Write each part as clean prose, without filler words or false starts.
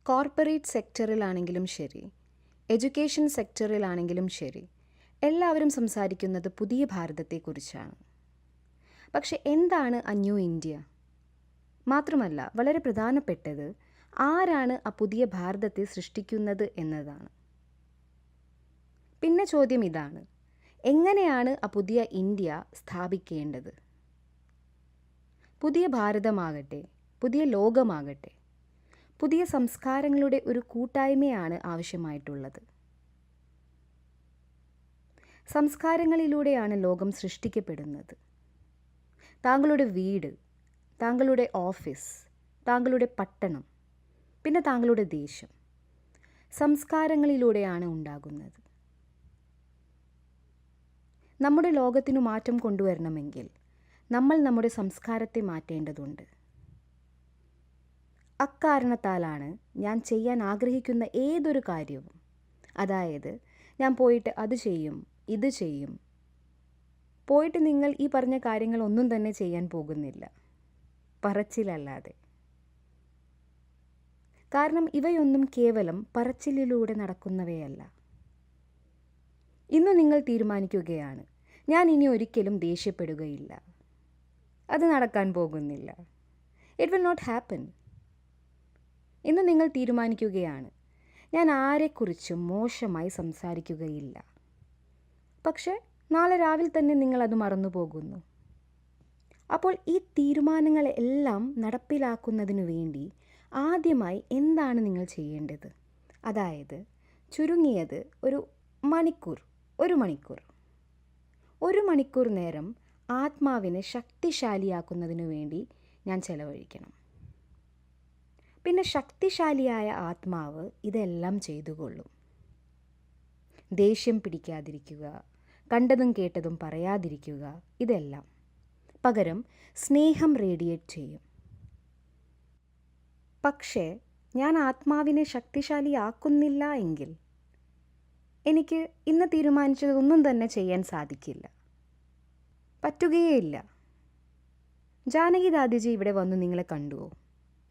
Corporate സെക്ടറിലാണെങ്കിലും ശരി, education സെക്ടറിലാണെങ്കിലും ശരി, എല്ലാവരും സംസാരിക്കുന്നത് പുതിയ ഭാരതത്തെക്കുറിച്ചാണ്. പക്ഷെ എന്താണ് ആ ന്യൂ ഇന്ത്യ? മാത്രമല്ല, വളരെ പ്രധാനപ്പെട്ടത് ആരാണ് ആ പുതിയ ഭാരതത്തെ സൃഷ്ടിക്കുന്നത് എന്നതാണ്. പിന്നെ ചോദ്യം ഇതാണ്: എങ്ങനെയാണ് ആ പുതിയ ഇന്ത്യ സ്ഥാപിക്കേണ്ടത്? പുതിയ ഭാരതമാകട്ടെ, പുതിയ ലോകമാകട്ടെ, പുതിയ സംസ്കാരങ്ങളുടെ ഒരു കൂട്ടായ്മയാണ് ആവശ്യമായിട്ടുള്ളത്. സംസ്കാരങ്ങളിലൂടെയാണ് ലോകം സൃഷ്ടിക്കപ്പെടുന്നത്. താങ്കളുടെ വീട്, താങ്കളുടെ ഓഫീസ്, താങ്കളുടെ പട്ടണം, പിന്നെ താങ്കളുടെ ദേശം സംസ്കാരങ്ങളിലൂടെയാണ് ഉണ്ടാകുന്നത്. നമ്മുടെ ലോകത്തിനു മാറ്റം കൊണ്ടുവരണമെങ്കിൽ നമ്മൾ നമ്മുടെ സംസ്കാരത്തെ മാറ്റേണ്ടതുണ്ട്. അക്കാരണത്താലാണ് ഞാൻ ചെയ്യാൻ ആഗ്രഹിക്കുന്ന ഏതൊരു കാര്യവും, അതായത് ഞാൻ പോയിട്ട് അത് ചെയ്യും, ഇത് ചെയ്യും, പോയിട്ട് നിങ്ങൾ ഈ പറഞ്ഞ കാര്യങ്ങളൊന്നും തന്നെ ചെയ്യാൻ പോകുന്നില്ല, പറച്ചിലല്ലാതെ. കാരണം ഇവയൊന്നും കേവലം പറച്ചിലിലൂടെ നടക്കുന്നവയല്ല. ഇന്ന് നിങ്ങൾ തീരുമാനിക്കുകയാണ്, ഞാൻ ഇനി ഒരിക്കലും ദേഷ്യപ്പെടുകയില്ല. അത് നടക്കാൻ പോകുന്നില്ല. It will not happen. ഇന്ന് നിങ്ങൾ തീരുമാനിക്കുകയാണ്, ഞാൻ ആരെക്കുറിച്ചും മോശമായി സംസാരിക്കുകയില്ല. പക്ഷെ നാളെ രാവിലെ തന്നെ നിങ്ങളത് മറന്നു പോകുന്നു. അപ്പോൾ ഈ തീരുമാനങ്ങളെല്ലാം നടപ്പിലാക്കുന്നതിനു വേണ്ടി ആദ്യമായി എന്താണ് നിങ്ങൾ ചെയ്യേണ്ടത്? അതായത് ചുരുങ്ങിയത് ഒരു മണിക്കൂർ നേരം ആത്മാവിനെ ശക്തിശാലിയാക്കുന്നതിനു വേണ്ടി ഞാൻ ചെലവഴിക്കണം. പിന്നെ ശക്തിശാലിയായ ആത്മാവ് ഇതെല്ലാം ചെയ്തുകൊള്ളും. ദേഷ്യം പിടിക്കാതിരിക്കുക, കണ്ടതും കേട്ടതും പറയാതിരിക്കുക, ഇതെല്ലാം. പകരം സ്നേഹം റേഡിയേറ്റ് ചെയ്യും. പക്ഷേ ഞാൻ ആത്മാവിനെ ശക്തിശാലിയാക്കുന്നില്ല എങ്കിൽ എനിക്ക് ഇന്ന് തീരുമാനിച്ചതൊന്നും തന്നെ ചെയ്യാൻ സാധിക്കില്ല, പറ്റുകയേയില്ല. ജാനകി ദാദിജി ഇവിടെ വന്നു നിങ്ങളെ കണ്ടുവോ?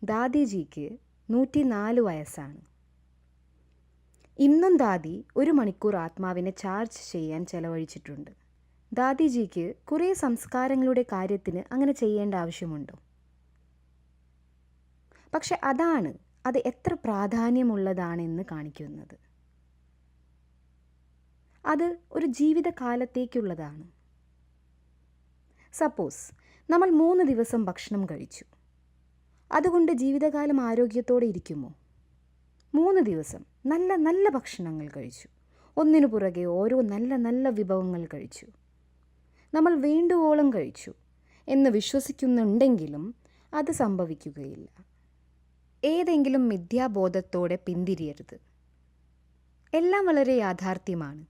ദാദിജിക്ക് 104 വയസ്സാണ്. ഇന്നും ദാദി 1 മണിക്കൂർ ആത്മാവിനെ ചാർജ് ചെയ്യാൻ ചെലവഴിച്ചിട്ടുണ്ട്. ദാദിജിക്ക് കുറേ സംസ്കാരങ്ങളുടെ കാര്യത്തിന് അങ്ങനെ ചെയ്യേണ്ട ആവശ്യമുണ്ടോ? പക്ഷെ അത് എത്ര പ്രാധാന്യമുള്ളതാണെന്ന് കാണിക്കുന്നത്. അത് ഒരു ജീവിതകാലത്തേക്കുള്ളതാണ്. സപ്പോസ് നമ്മൾ 3 ദിവസം ഭക്ഷണം കഴിച്ചു, അതുകൊണ്ട് ജീവിതകാലം ആരോഗ്യത്തോടെ ഇരിക്കുമോ? 3 ദിവസം നല്ല നല്ല ഭക്ഷണങ്ങൾ കഴിച്ചു, ഒന്നിനു പുറകെ ഓരോ നല്ല നല്ല വിഭവങ്ങൾ കഴിച്ചു, നമ്മൾ വേണ്ടുവോളം കഴിച്ചു എന്ന് വിശ്വസിക്കുന്നുണ്ടെങ്കിലും അത് സംഭവിക്കുകയില്ല. ഏതെങ്കിലും മിഥ്യാബോധത്തോടെ പിന്തിരിയരുത്. എല്ലാം വളരെ യാഥാർത്ഥ്യമാണ്.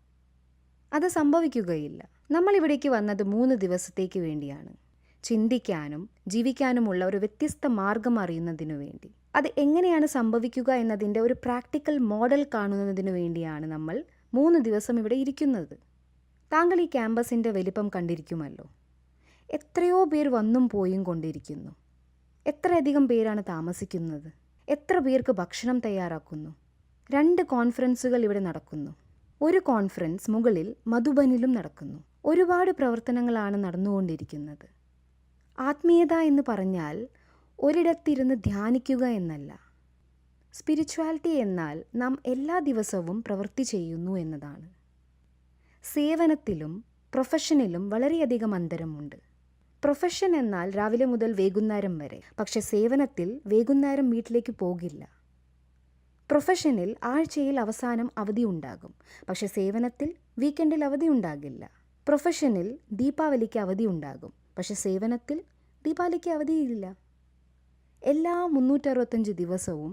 അത് സംഭവിക്കുകയില്ല. നമ്മളിവിടേക്ക് വന്നത് 3 ദിവസത്തേക്ക് വേണ്ടിയാണ്. ചിന്തിക്കാനും ജീവിക്കാനുമുള്ള ഒരു വ്യത്യസ്ത മാർഗം അറിയുന്നതിനു വേണ്ടി. അത് എങ്ങനെയാണ് സംഭവിക്കുക എന്നതിൻ്റെ ഒരു പ്രാക്ടിക്കൽ മോഡൽ കാണുന്നതിനു വേണ്ടിയാണ് നമ്മൾ 3 ദിവസം ഇവിടെ ഇരിക്കുന്നത്. താങ്കൾ ഈ ക്യാമ്പസിൻ്റെ വലിപ്പം കണ്ടിരിക്കുമല്ലോ. എത്രയോ പേർ വന്നും പോയും കൊണ്ടിരിക്കുന്നു. എത്രയധികം പേരാണ് താമസിക്കുന്നത്? എത്ര പേർക്ക് ഭക്ഷണം തയ്യാറാക്കുന്നു? 2 കോൺഫറൻസുകൾ ഇവിടെ നടക്കുന്നു. ഒരു കോൺഫറൻസ് മുകളിൽ മധുബനിലും നടക്കുന്നു. ഒരുപാട് പ്രവർത്തനങ്ങളാണ് നടന്നുകൊണ്ടിരിക്കുന്നത്. ആത്മീയത എന്ന് പറഞ്ഞാൽ ഒരിടത്തിരുന്ന് ധ്യാനിക്കുക എന്നല്ല. സ്പിരിച്വാലിറ്റി എന്നാൽ നാം എല്ലാ ദിവസവും പ്രവൃത്തി ചെയ്യുന്നു എന്നതാണ്. സേവനത്തിലും പ്രൊഫഷനിലും വളരെയധികം അന്തരമുണ്ട്. പ്രൊഫഷൻ എന്നാൽ രാവിലെ മുതൽ വൈകുന്നേരം വരെ. പക്ഷെ സേവനത്തിൽ വൈകുന്നേരം വീട്ടിലേക്ക് പോകില്ല. പ്രൊഫഷനിൽ ആഴ്ചയിൽ അവസാനം അവധി ഉണ്ടാകും. പക്ഷെ സേവനത്തിൽ വീക്കെൻഡിൽ അവധി ഉണ്ടാകില്ല. പ്രൊഫഷനിൽ ദീപാവലിക്ക് അവധി ഉണ്ടാകും. പക്ഷെ സേവനത്തിൽ ദീപാവലിക്ക് അവധിയില്ല. എല്ലാ 365 ദിവസവും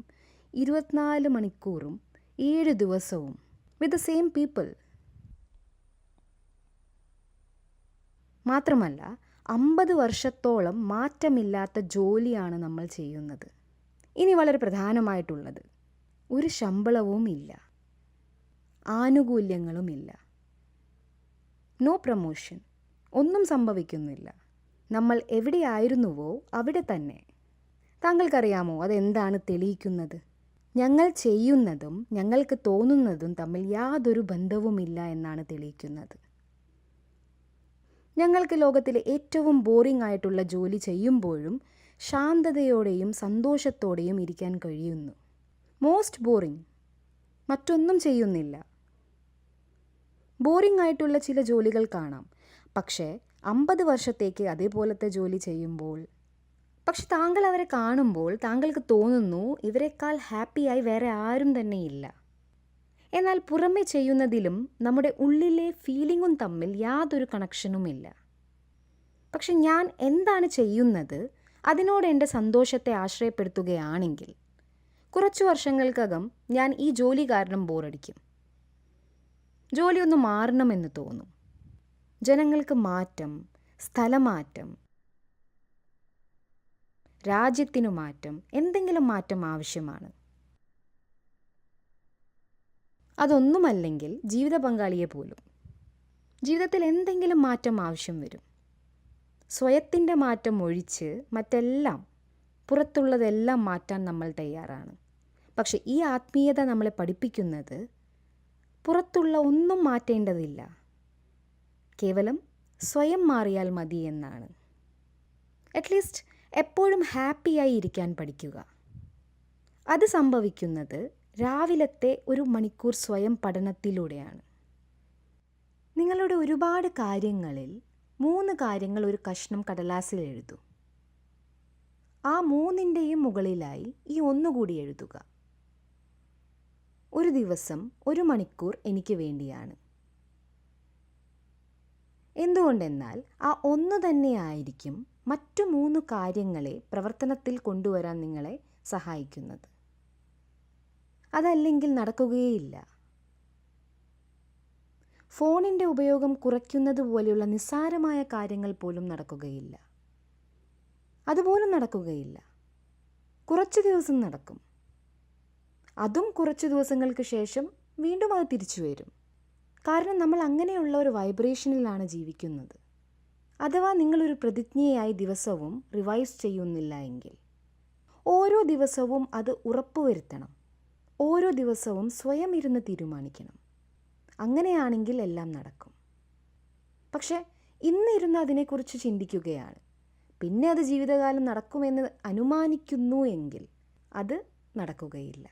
24 മണിക്കൂറും 7 ദിവസവും വിത്ത് ദ സെയിം പീപ്പിൾ. മാത്രമല്ല 50 വർഷത്തോളം മാറ്റമില്ലാത്ത ജോലിയാണ് നമ്മൾ ചെയ്യുന്നത്. ഇനി വളരെ പ്രധാനമായിട്ടുള്ളത്, ഒരു ശമ്പളവും ഇല്ല, ആനുകൂല്യങ്ങളുമില്ല, നോ പ്രമോഷൻ, ഒന്നും സംഭവിക്കുന്നില്ല. നമ്മൾ എവിടെയായിരുന്നുവോ അവിടെ തന്നെ. താങ്കൾക്കറിയാമോ അതെന്താണ് തെളിയിക്കുന്നത്? ഞങ്ങൾ ചെയ്യുന്നതും ഞങ്ങൾക്ക് തോന്നുന്നതും തമ്മിൽ യാതൊരു ബന്ധവുമില്ല എന്നാണ് തെളിയിക്കുന്നത്. ഞങ്ങൾക്ക് ലോകത്തിലെ ഏറ്റവും ബോറിംഗ് ആയിട്ടുള്ള ജോലി ചെയ്യുമ്പോഴും ശാന്തതയോടെയും സന്തോഷത്തോടെയും ഇരിക്കാൻ കഴിയുന്നു. മോസ്റ്റ് ബോറിംഗ്, മറ്റൊന്നും ചെയ്യുന്നില്ല. ബോറിംഗ് ആയിട്ടുള്ള ചില ജോലികൾ കാണാം, പക്ഷേ 50 വർഷത്തേക്ക് അതേപോലത്തെ ജോലി ചെയ്യുമ്പോൾ, പക്ഷെ താങ്കൾ അവരെ കാണുമ്പോൾ താങ്കൾക്ക് തോന്നുന്നു ഇവരെക്കാൾ ഹാപ്പിയായി വേറെ ആരും തന്നെയില്ല. എന്നാൽ പുറമെ ചെയ്യുന്നതിലും നമ്മുടെ ഉള്ളിലെ ഫീലിങ്ങും തമ്മിൽ യാതൊരു കണക്ഷനുമില്ല. പക്ഷെ ഞാൻ എന്താണ് ചെയ്യുന്നത് അതിനോട് എൻ്റെ സന്തോഷത്തെ ആശ്രയപ്പെടുത്തുകയാണെങ്കിൽ കുറച്ചു വർഷങ്ങൾക്കകം ഞാൻ ഈ ജോലി കാരണം ബോറടിക്കും. ജോലി ഒന്ന് മാറണമെന്ന് തോന്നും. ജനങ്ങൾക്ക് മാറ്റം, സ്ഥലമാറ്റം, രാജ്യത്തിനു മാറ്റം, എന്തെങ്കിലും മാറ്റം ആവശ്യമാണ്. അതൊന്നുമല്ലെങ്കിൽ ജീവിത പങ്കാളിയെ പോലും. ജീവിതത്തിൽ എന്തെങ്കിലും മാറ്റം ആവശ്യം വരും. സ്വയത്തിൻ്റെ മാറ്റം ഒഴിച്ച് മറ്റെല്ലാം, പുറത്തുള്ളതെല്ലാം മാറ്റാൻ നമ്മൾ തയ്യാറാണ്. പക്ഷെ ഈ ആത്മീയത നമ്മളെ പഠിപ്പിക്കുന്നത് പുറത്തുള്ള ഒന്നും മാറ്റേണ്ടതില്ല, കേവലം സ്വയം മാറിയാൽ മതി എന്നാണ്. അറ്റ്ലീസ്റ്റ് എപ്പോഴും ഹാപ്പിയായി ഇരിക്കാൻ പഠിക്കുക. അത് സംഭവിക്കുന്നത് രാവിലത്തെ 1 മണിക്കൂർ സ്വയം പഠനത്തിലൂടെയാണ്. നിങ്ങളുടെ ഒരുപാട് കാര്യങ്ങളിൽ 3 കാര്യങ്ങൾ ഒരു കഷ്ണം കടലാസിൽ എഴുതൂ. ആ 3ൻ്റെയും മുകളിലായി ഈ 1 കൂടി എഴുതുക. ഒരു ദിവസം 1 മണിക്കൂർ എനിക്ക് വേണ്ടിയാണ്. എന്തുകൊണ്ടെന്നാൽ ആ 1 തന്നെയായിരിക്കും മറ്റു 3 കാര്യങ്ങളെ പ്രവർത്തനത്തിൽ കൊണ്ടുവരാൻ നിങ്ങളെ സഹായിക്കുന്നത്. അതല്ലെങ്കിൽ നടക്കുകയേയില്ല. ഫോണിൻ്റെ ഉപയോഗം കുറയ്ക്കുന്നത് പോലെയുള്ള നിസ്സാരമായ കാര്യങ്ങൾ പോലും നടക്കുകയില്ല. അതുപോലും നടക്കുകയില്ല. കുറച്ച് ദിവസം നടക്കും. അതും കുറച്ച് ദിവസങ്ങൾക്ക് ശേഷം വീണ്ടും അത് തിരിച്ചു വരും. കാരണം നമ്മൾ അങ്ങനെയുള്ള ഒരു വൈബ്രേഷനിലാണ് ജീവിക്കുന്നത്. അഥവാ നിങ്ങളൊരു പ്രതിജ്ഞയായി ദിവസവും റിവൈസ് ചെയ്യുന്നില്ല എങ്കിൽ ഓരോ ദിവസവും അത് ഉറപ്പുവരുത്തണം. ഓരോ ദിവസവും സ്വയം ഇരുന്ന് തീരുമാനിക്കണം. അങ്ങനെയാണെങ്കിൽ എല്ലാം നടക്കും. പക്ഷെ ഇന്നിരുന്ന് അതിനെക്കുറിച്ച് ചിന്തിക്കുകയാണ്, പിന്നെ അത് ജീവിതകാലം നടക്കുമെന്ന് അനുമാനിക്കുന്നു എങ്കിൽ അത് നടക്കുകയില്ല.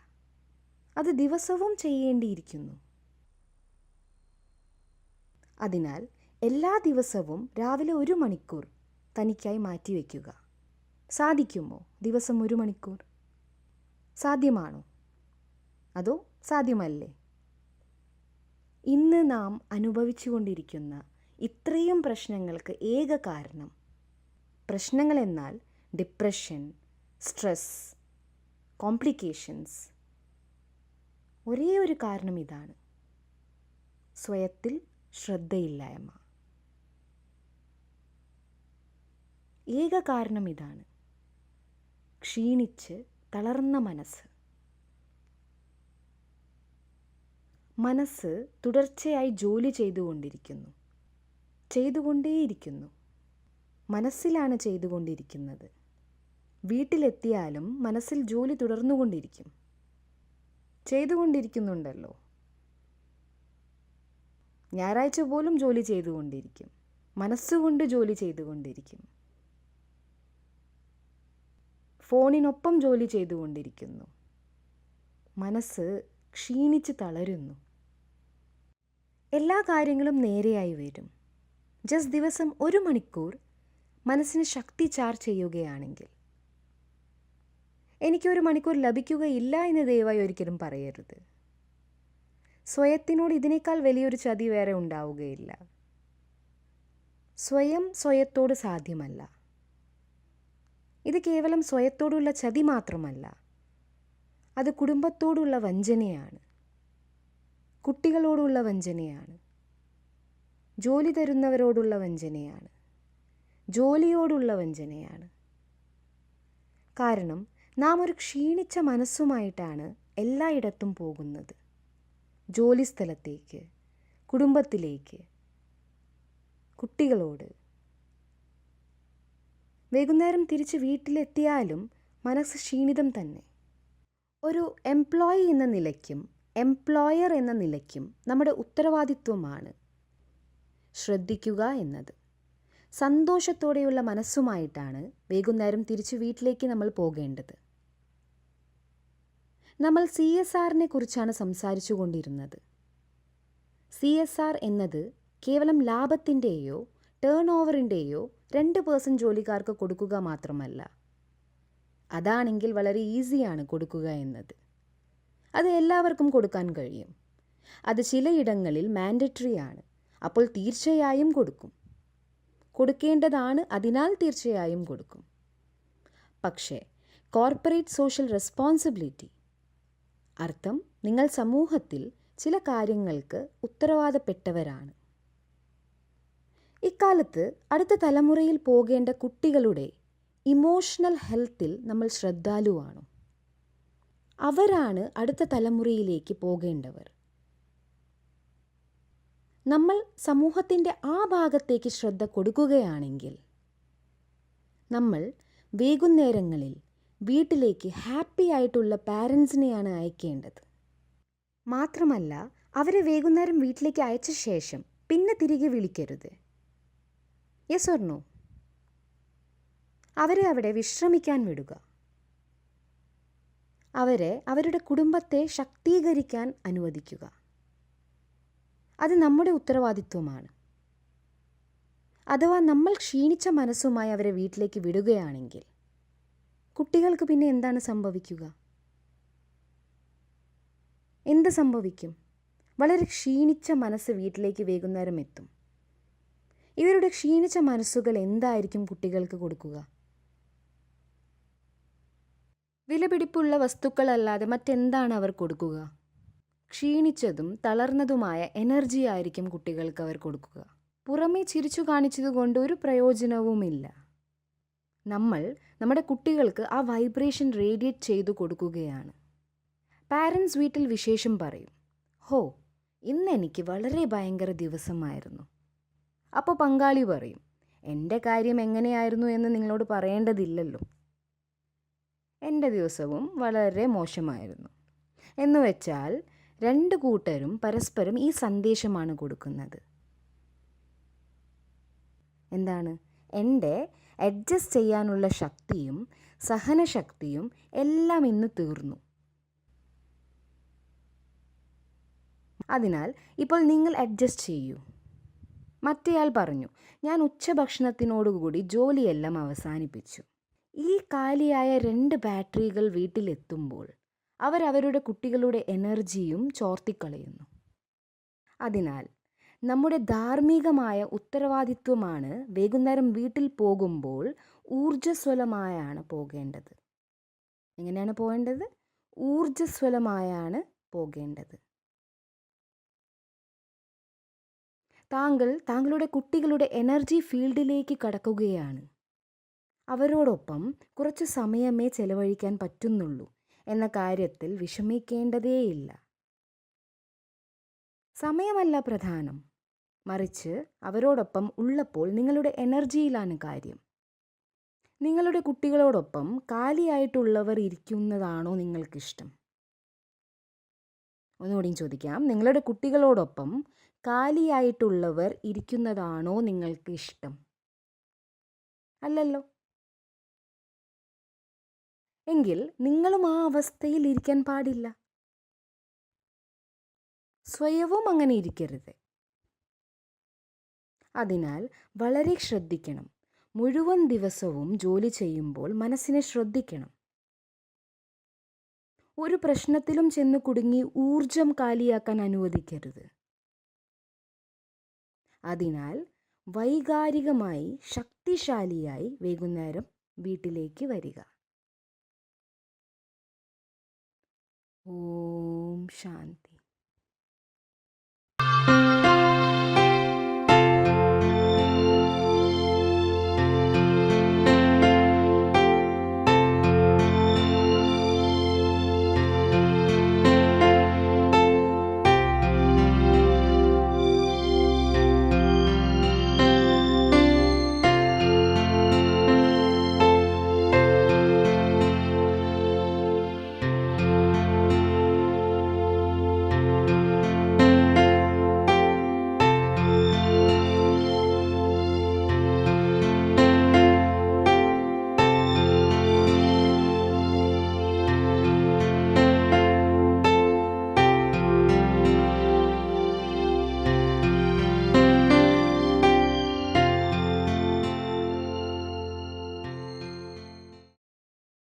അത് ദിവസവും ചെയ്യേണ്ടിയിരിക്കുന്നു. അതിനാൽ എല്ലാ ദിവസവും രാവിലെ 1 മണിക്കൂർ തനിക്കായി മാറ്റിവെക്കുക. സാധിക്കുമോ ദിവസം 1 മണിക്കൂർ? സാധ്യമാണോ? അതോ സാധ്യമല്ലേ? ഇന്ന് നാം അനുഭവിച്ചുകൊണ്ടിരിക്കുന്ന ഇത്രയും പ്രശ്നങ്ങൾക്ക് ഏക കാരണം, പ്രശ്നങ്ങളെന്നാൽ ഡിപ്രഷൻ, സ്ട്രെസ്, കോംപ്ലിക്കേഷൻസ്, ഒരേ ഒരു കാരണം ഇതാണ്: സ്വയത്തിൽ ശ്രദ്ധയില്ലായ്മ. ഏക കാരണം ഇതാണ്: ക്ഷീണിച്ച് തളർന്ന മനസ്സ്. മനസ്സ് തുടർച്ചയായി ജോലി ചെയ്തുകൊണ്ടേയിരിക്കുന്നു. മനസ്സിലാണ് ചെയ്തുകൊണ്ടിരിക്കുന്നത്. വീട്ടിലെത്തിയാലും മനസ്സിൽ ജോലി തുടർന്നുകൊണ്ടിരിക്കും. ചെയ്തുകൊണ്ടിരിക്കുന്നുണ്ടല്ലോ. ഞായറാഴ്ച പോലും ജോലി ചെയ്തുകൊണ്ടിരിക്കും. മനസ്സുകൊണ്ട് ജോലി ചെയ്തുകൊണ്ടിരിക്കും. ഫോണിനൊപ്പം ജോലി ചെയ്തുകൊണ്ടിരിക്കുന്നു. മനസ്സ് ക്ഷീണിച്ച് തളരുന്നു. എല്ലാ കാര്യങ്ങളും നേരെയായി വരും. ജസ്റ്റ് ദിവസം 1 മണിക്കൂർ മനസ്സിന് ശക്തി ചാർജ് ചെയ്യുകയാണെങ്കിൽ. എനിക്ക് 1 മണിക്കൂർ ലഭിക്കുകയില്ല എന്ന് ദയവായി ഒരിക്കലും പറയരുത്. സ്വയത്തിനോട് ഇതിനേക്കാൾ വലിയൊരു ചതി വേറെ ഉണ്ടാവുകയില്ല. സ്വയത്തോട് സാധ്യമല്ല. ഇത് കേവലം സ്വയത്തോടുള്ള ചതി മാത്രമല്ല, അത് കുടുംബത്തോടുള്ള വഞ്ചനയാണ്, കുട്ടികളോടുള്ള വഞ്ചനയാണ്, ജോലി തരുന്നവരോടുള്ള വഞ്ചനയാണ്, ജോലിയോടുള്ള വഞ്ചനയാണ്. കാരണം നാം ഒരു ക്ഷീണിച്ച മനസ്സുമായിട്ടാണ് എല്ലായിടത്തും പോകുന്നത്. ജോലിസ്ഥലത്തേക്ക്, കുടുംബത്തിലേക്ക്, കുട്ടികളോട്. വൈകുന്നേരം തിരിച്ച് വീട്ടിലെത്തിയാലും മനസ്സ് ക്ഷീണിതം തന്നെ. ഒരു എംപ്ലോയി എന്ന നിലയ്ക്കും എംപ്ലോയർ എന്ന നിലയ്ക്കും നമ്മുടെ ഉത്തരവാദിത്വമാണ് ശ്രദ്ധിക്കുക എന്നത്. സന്തോഷത്തോടെയുള്ള മനസ്സുമായിട്ടാണ് വൈകുന്നേരം തിരിച്ച് വീട്ടിലേക്ക് നമ്മൾ പോകേണ്ടത്. നമ്മൾ CSRനെ കുറിച്ചാണ് സംസാരിച്ചു കൊണ്ടിരുന്നത്. CSR എന്നത് കേവലം ലാഭത്തിൻ്റെയോ ടേൺ ഓവറിൻ്റെയോ 2% ജോലിക്കാർക്ക് കൊടുക്കുക മാത്രമല്ല. അതാണെങ്കിൽ വളരെ ഈസിയാണ് കൊടുക്കുക എന്നത്. അത് എല്ലാവർക്കും കൊടുക്കാൻ കഴിയും. അത് ചിലയിടങ്ങളിൽ മാൻഡറ്ററി ആണ്. അപ്പോൾ തീർച്ചയായും കൊടുക്കേണ്ടതാണ്. അതിനാൽ തീർച്ചയായും കൊടുക്കും. പക്ഷേ കോർപ്പറേറ്റ് സോഷ്യൽ റെസ്പോൺസിബിലിറ്റി അർത്ഥം നിങ്ങൾ സമൂഹത്തിൽ ചില കാര്യങ്ങൾക്ക് ഉത്തരവാദപ്പെട്ടവരാണ്. ഇക്കാലത്ത് അടുത്ത തലമുറയിൽ പോകേണ്ട കുട്ടികളുടെ ഇമോഷണൽ ഹെൽത്തിൽ നമ്മൾ ശ്രദ്ധാലുവാണ്. അവരാണ് അടുത്ത തലമുറയിലേക്ക് പോകേണ്ടവർ. നമ്മൾ സമൂഹത്തിൻ്റെ ആ ഭാഗത്തേക്ക് ശ്രദ്ധ കൊടുക്കുകയാണെങ്കിൽ നമ്മൾ വൈകുന്നേരങ്ങളിൽ വീട്ടിലേക്ക് ഹാപ്പി ആയിട്ടുള്ള പാരൻസിനെയാണ് അയക്കേണ്ടത്. മാത്രമല്ല അവരെ വൈകുന്നേരം വീട്ടിലേക്ക് അയച്ച ശേഷം പിന്നെ തിരികെ വിളിക്കരുത്. Yes or no? അവരെ അവിടെ വിശ്രമിക്കാൻ വിടുക. അവരെ അവരുടെ കുടുംബത്തെ ശാക്തീകരിക്കാൻ അനുവദിക്കുക. അത് നമ്മുടെ ഉത്തരവാദിത്വമാണ്. അഥവാ നമ്മൾ ക്ഷീണിച്ച മനസ്സുമായി അവരെ വീട്ടിലേക്ക് വിടുകയാണെങ്കിൽ കുട്ടികൾക്ക് പിന്നെ എന്താണ് സംഭവിക്കുക? എന്ത് സംഭവിക്കും? വളരെ ക്ഷീണിച്ച മനസ്സ് വീട്ടിലേക്ക് വൈകുന്നേരം എത്തും. ഇവരുടെ ക്ഷീണിച്ച മനസ്സുകൾ എന്തായിരിക്കും കുട്ടികൾക്ക് കൊടുക്കുക? വിലപിടിപ്പുള്ള വസ്തുക്കളല്ലാതെ മറ്റെന്താണ് അവർ കൊടുക്കുക? ക്ഷീണിച്ചതും തളർന്നതുമായ എനർജി ആയിരിക്കും കുട്ടികൾക്ക് അവർ കൊടുക്കുക. പുറമേ ചിരിച്ചു കാണിച്ചതുകൊണ്ട് ഒരു പ്രയോജനവുമില്ല. നമ്മൾ നമ്മുടെ കുട്ടികൾക്ക് ആ വൈബ്രേഷൻ റേഡിയേറ്റ് ചെയ്തു കൊടുക്കുകയാണ്. പാരൻസ് വീട്ടിൽ വിശേഷം പറയും, ഹോ ഇന്നെനിക്ക് വളരെ ഭയങ്കര ദിവസമായിരുന്നു. അപ്പോൾ പങ്കാളി പറയും, എൻ്റെ കാര്യം എങ്ങനെയായിരുന്നു എന്ന് നിങ്ങളോട് പറയേണ്ടതില്ലല്ലോ, എൻ്റെ ദിവസവും വളരെ മോശമായിരുന്നു. എന്ന് വെച്ചാൽ 2 കൂട്ടരും പരസ്പരം ഈ സന്ദേശമാണ് കൊടുക്കുന്നത്. എന്താണ്? എൻ്റെ അഡ്ജസ്റ്റ് ചെയ്യാനുള്ള ശക്തിയും സഹനശക്തിയും എല്ലാം ഇന്ന് തീർന്നു. അതിനാൽ ഇപ്പോൾ നിങ്ങൾ അഡ്ജസ്റ്റ് ചെയ്യൂ. മറ്റേയാൾ പറഞ്ഞു, ഞാൻ ഉച്ചഭക്ഷണത്തിനോടുകൂടി ജോലിയെല്ലാം അവസാനിപ്പിച്ചു. ഈ കാലിയായ 2 ബാറ്ററികൾ വീട്ടിലെത്തുമ്പോൾ അവരവരുടെ കുട്ടികളുടെ എനർജിയും ചോർത്തിക്കളയുന്നു. അതിനാൽ നമ്മുടെ ധാർമ്മികമായ ഉത്തരവാദിത്വമാണ് വൈകുന്നേരം വീട്ടിൽ പോകുമ്പോൾ ഊർജ്ജസ്വലമായാണ് പോകേണ്ടത്. എങ്ങനെയാണ് പോകേണ്ടത്? ഊർജ്ജസ്വലമായാണ് പോകേണ്ടത്. താങ്കളുടെ കുട്ടികളുടെ എനർജി ഫീൽഡിലേക്ക് കടക്കുകയാണ്. അവരോടൊപ്പം കുറച്ച് സമയമേ ചെലവഴിക്കാൻ പറ്റുന്നുള്ളൂ എന്ന കാര്യത്തിൽ വിഷമിക്കേണ്ടതേയില്ല. സമയമല്ല പ്രധാനം, മറിച്ച് അവരോടൊപ്പം ഉള്ളപ്പോൾ നിങ്ങളുടെ എനർജിയിലാണ് കാര്യം. നിങ്ങളുടെ കുട്ടികളോടൊപ്പം കാലിയായിട്ടുള്ളവർ ഇരിക്കുന്നതാണോ നിങ്ങൾക്കിഷ്ടം? ഒന്നുകൂടിയും ചോദിക്കാം, നിങ്ങളുടെ കുട്ടികളോടൊപ്പം കാലിയായിട്ടുള്ളവർ ഇരിക്കുന്നതാണോ നിങ്ങൾക്ക് ഇഷ്ടം? അല്ലല്ലോ. എങ്കിൽ നിങ്ങളും ആ അവസ്ഥയിൽ ഇരിക്കാൻ പാടില്ല. സ്വയവും അങ്ങനെ ഇരിക്കരുത്. അതിനാൽ വളരെ ശ്രദ്ധിക്കണം. മുഴുവൻ ദിവസവും ജോലി ചെയ്യുമ്പോൾ മനസ്സിനെ ശ്രദ്ധിക്കണം. ഒരു പ്രശ്നത്തിലും ചെന്ന് കുടുങ്ങി ഊർജം കാലിയാക്കാൻ അനുവദിക്കരുത്. അതിനാൽ വൈകാരികമായി ശക്തിശാലിയായി വൈകുന്നേരം വീട്ടിലേക്ക് വരിക. ഓം ശാന്തി.